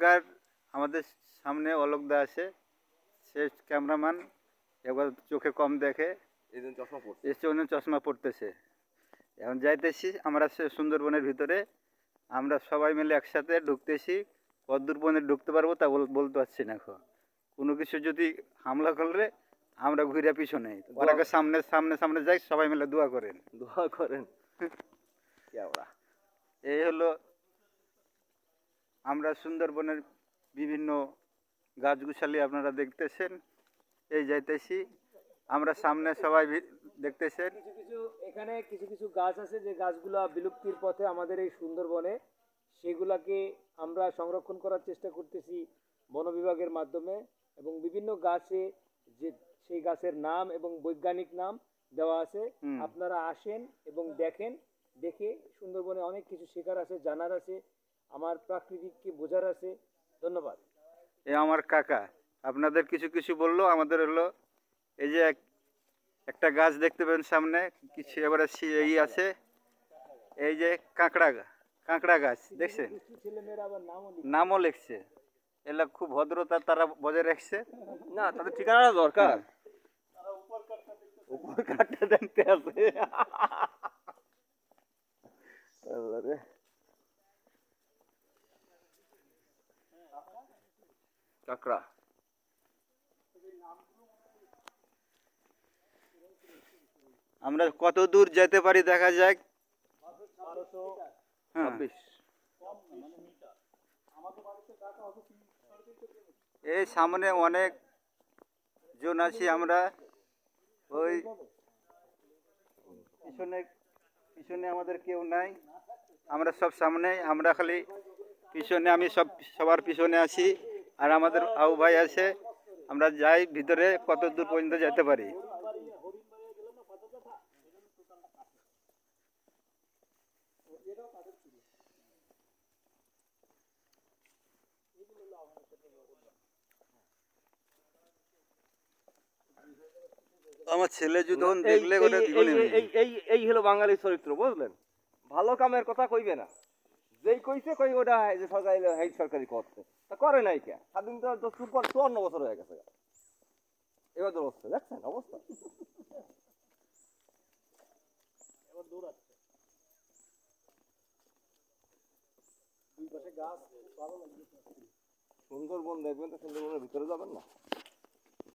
এখানকার আমাদের সামনে অলোকদা আছে, সে ক্যামেরাম্যান, এবার চোখে কম দেখে, এই জন্য চশমা পড়ছে। এর জন্য চশমা পড়তেছে। এখন যাইতেছি আমরা সুন্দরবনের ভিতরে, আমরা সবাই মিলে একসাথে ঢুকতেছি। কতদূর পর্যন্ত ঢুকতে পারবো তা বলতে পারছি না এখন। কোনো কিছু যদি হামলা করলে আমরা ঘুরে পিছনে, ওর আগে সামনে সামনে সামনে যাই, সবাই মিলে দোয়া করেন। দোয়া করেন। এই হলো আমরা সুন্দরবনের বিভিন্ন গাছগুছালি আপনারা দেখতেছেন। এই যাইতেছি আমরা সামনে, সবাই দেখতেছেন। এখানে কিছু কিছু গাছ আছে যে গাছগুলো বিলুপ্তির পথে আমাদের এই সুন্দরবনে, সেগুলাকে আমরা সংরক্ষণ করার চেষ্টা করতেছি বন বিভাগের মাধ্যমে, এবং বিভিন্ন গাছে যে সেই গাছের নাম এবং বৈজ্ঞানিক নাম দেওয়া আছে। আপনারা আসেন এবং দেখেন, দেখে সুন্দরবনে অনেক কিছু শেখার আছে, জানার আছে, আমার প্রাকৃতিককে বোঝার আছে। ধন্যবাদ। এ আমার কাকা আপনাদের কিছু কিছু বললো। আমাদের হলো এই যে একটা গাছ দেখতে পাবেন সামনে, কিছু এবারে এই আছে, এই যে কাঁকড়া গাছ দেখছেন, নামও লিখছে। এগুলা খুব ভদ্রতা তারা বজায় রাখছে। না, তাদের ঠিকানা দরকার। উপর কাঠটা দেখতে আছে। কাঁকড়া আমরা কত দূর যেতে পারি দেখা যাক। 26। এই সামনে অনেক জন আছি আমরা, ওই পিছনে পিছনে আমাদের কেউ নাই, আমরা সব সামনে। আমরা খালি পিছনে, আমি সবার পিছনে আছি, আর আমাদের আউ ভাই আছে। আমরা যাই ভিতরে, কত দূর পর্যন্ত যেতে পারি। আমার ছেলে যদি দেখলে এই হলো বাঙালির চরিত্র, বুঝলেন? ভালো কামের কথা কইবে না, যেই কইছে কই ওটা যে সরকারি সরকারি করছে, তা করে নাই কে? স্বাধীন তো 54 বছর হয়ে গেছে, এবার তো হচ্ছে, দেখছেন অবস্থা। এবার দৌড়াচ্ছে, দুই পাশে গাছ, ভালো লাগছে। সুন্দরবন দেখবেন তো, সুন্দরবনের ভিতরে যাবেন না।